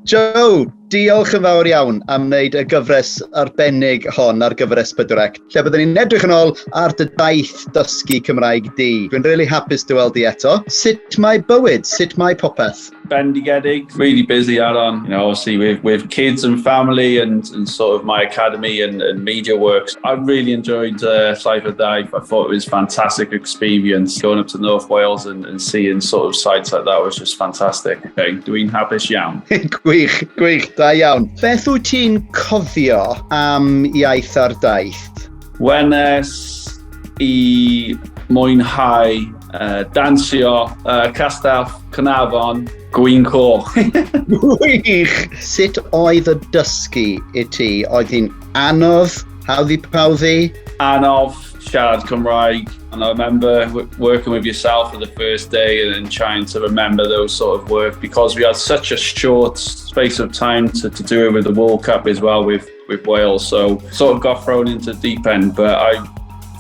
Joe, diolch yn fawr iawn am wneud y gyfres arbennig hon ar gyfres Bydd, lle byddwn ni'n edrych yn ôl ar dy daith dysgu Cymraeg di. Dwi'n really hapus dy weld di eto. Sut mae bywyd? Sut mae popeth? Bendigedig, really busy, Aran. You know, obviously with kids and family and sort of my academy and media works. I really enjoyed Iaith Ar Daith. I thought it was a fantastic experience. Going up to North Wales and seeing sort of sites like that was just fantastic. Okay, dwi'n hapus iawn. Gwych, da iawn. Beth wyt ti'n cofio am Iaith Ar Daith? Wenes I mwynhau dansio Castell Cynafon, Gwyn Coch. Gwych! Sut oedd y dysgu I ti? Oedd hi'n anodd, hawddi-pawddi? Anodd, siarad Cymraeg. And I remember working with yourself for the first day and trying to remember those sort of work because we had such a short space of time to do it with the World Cup as well with Wales. So sort of got thrown into the deep end, but I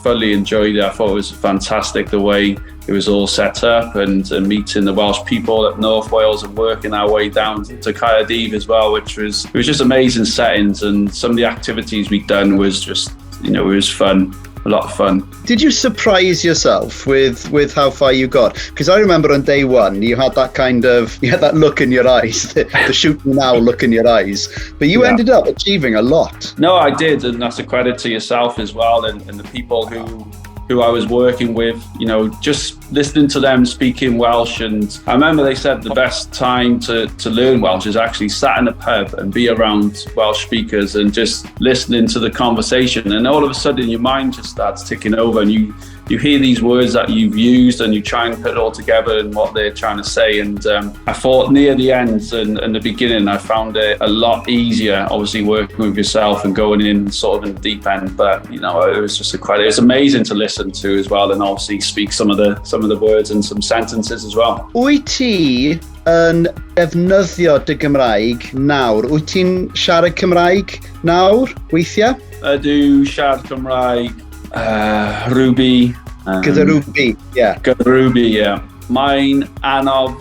fully enjoyed it. I thought it was fantastic the way it was all set up and meeting the Welsh people at North Wales and working our way down to Caerdydd as well, it was just amazing settings, and some of the activities we'd done was just, you know, it was fun. A lot of fun. Did you surprise yourself with how far you got? Because I remember on day one, you had that look in your eyes, the shoot me now look in your eyes. But you ended up achieving a lot. No, I did, and that's a credit to yourself as well, and the people who I was working with, you know, just listening to them speaking Welsh. And I remember they said the best time to learn Welsh is actually sat in a pub and be around Welsh speakers and just listening to the conversation. And all of a sudden your mind just starts ticking over and you hear these words that you've used and you try and put it all together and what they're trying to say. And I thought near the end and the beginning, I found it a lot easier, obviously working with yourself and going in sort of in the deep end. But, you know, it was just a credit. It was amazing to listen to as well and obviously speak some of the words and some sentences as well. Wyt ti yn defnyddio dy Gymraeg nawr? Wyt ti'n siarad Cymraeg nawr, weithiau? Ydw siarad Cymraeg, Ruby. Gyda Ruby, ie. Gyda Ruby, ie. Mae'n anodd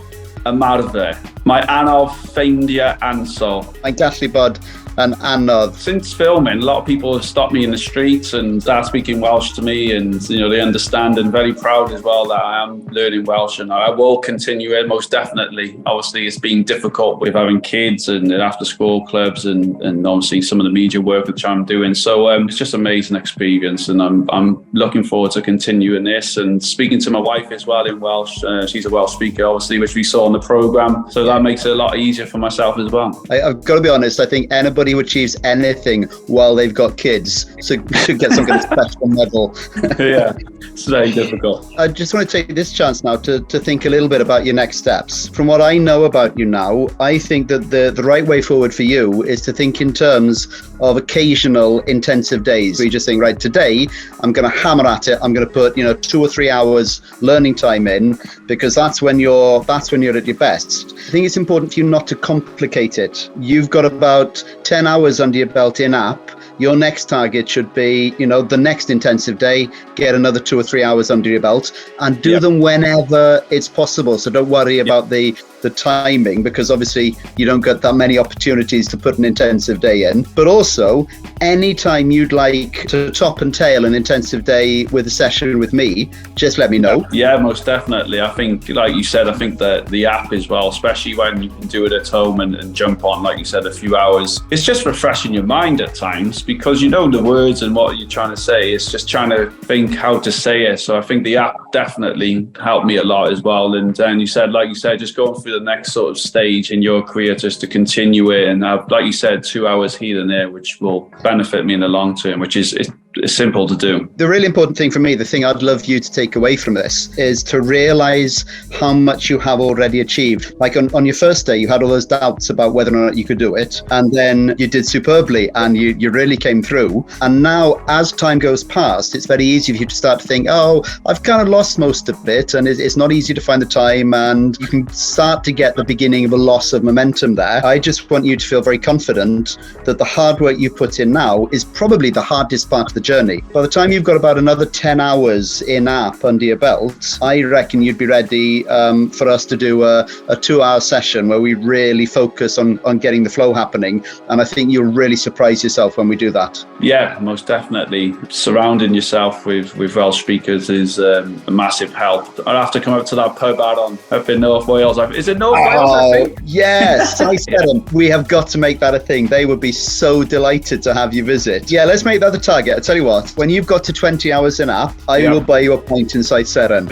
ymarfer. Mae'n anodd ffeindio ansol. Mae'n gallu bod yn anodd. Since filming, a lot of people have stopped me in the streets and start speaking Welsh to me, and you know they understand, and very proud as well that I am learning Welsh and I will continue it most definitely. Obviously it's been difficult with having kids and after school clubs and obviously some of the media work which I'm doing, so it's just an amazing experience, and I'm looking forward to continuing this and speaking to my wife as well in Welsh. She's a Welsh speaker obviously, which we saw on the programme, so that makes it a lot easier for myself as well. I've got to be honest, I think anybody who achieves anything while they've got kids should get some kind of special medal. Yeah, it's very difficult. I just want to take this chance now to think a little bit about your next steps. From what I know about you now, I think that the right way forward for you is to think in terms of occasional intensive days. Where you just think, right, today I'm going to hammer at it. I'm going to put 2 or 3 hours learning time in, because that's when you're at your best. I think it's important for you not to complicate it. You've got about 10 hours under your belt in app. Your next target should be, the next intensive day, get another 2 or 3 hours under your belt and do them whenever it's possible. So don't worry about the timing, because obviously you don't get that many opportunities to put an intensive day in. But also, anytime you'd like to top and tail an intensive day with a session with me, just let me know. Yeah, most definitely. I think, like you said, I think that the app as well, especially when you can do it at home and jump on, like you said, a few hours, it's just refreshing your mind at times, because you know the words and what you're trying to say. It's just trying to think how to say it. So I think the app definitely helped me a lot as well. And you said, just going through the next sort of stage in your career, just to continue it and have, like you said, 2 hours here and there, which will benefit me in the long term, which is it's simple to do. The really important thing for me, the thing I'd love you to take away from this, is to realize how much you have already achieved. Like on your first day, you had all those doubts about whether or not you could do it, and then you did superbly and you really came through. And now, as time goes past, it's very easy for you to start to think, oh, I've kind of lost most of it and it's not easy to find the time, and you can start to get the beginning of a loss of momentum there. I just want you to feel very confident that the hard work you put in now is probably the hardest part of the journey. By the time you've got about another 10 hours in app under your belt, I reckon you'd be ready for us to do a 2-hour session where we really focus on getting the flow happening. And I think you'll really surprise yourself when we do that. Yeah, most definitely. Surrounding yourself with Welsh speakers is a massive help. I'd have to come up to that pub, Aran, up in North Wales. Is it North Wales, I think? Yes, I said them. We have got to make that a thing. They would be so delighted to have you visit. Yeah, let's make that the target. I tell you what, when you've got to 20 hours in app, I will buy you a point inside Seren.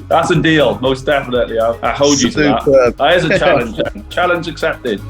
That's a deal, most definitely. I hold you to that. That is a challenge. Challenge accepted.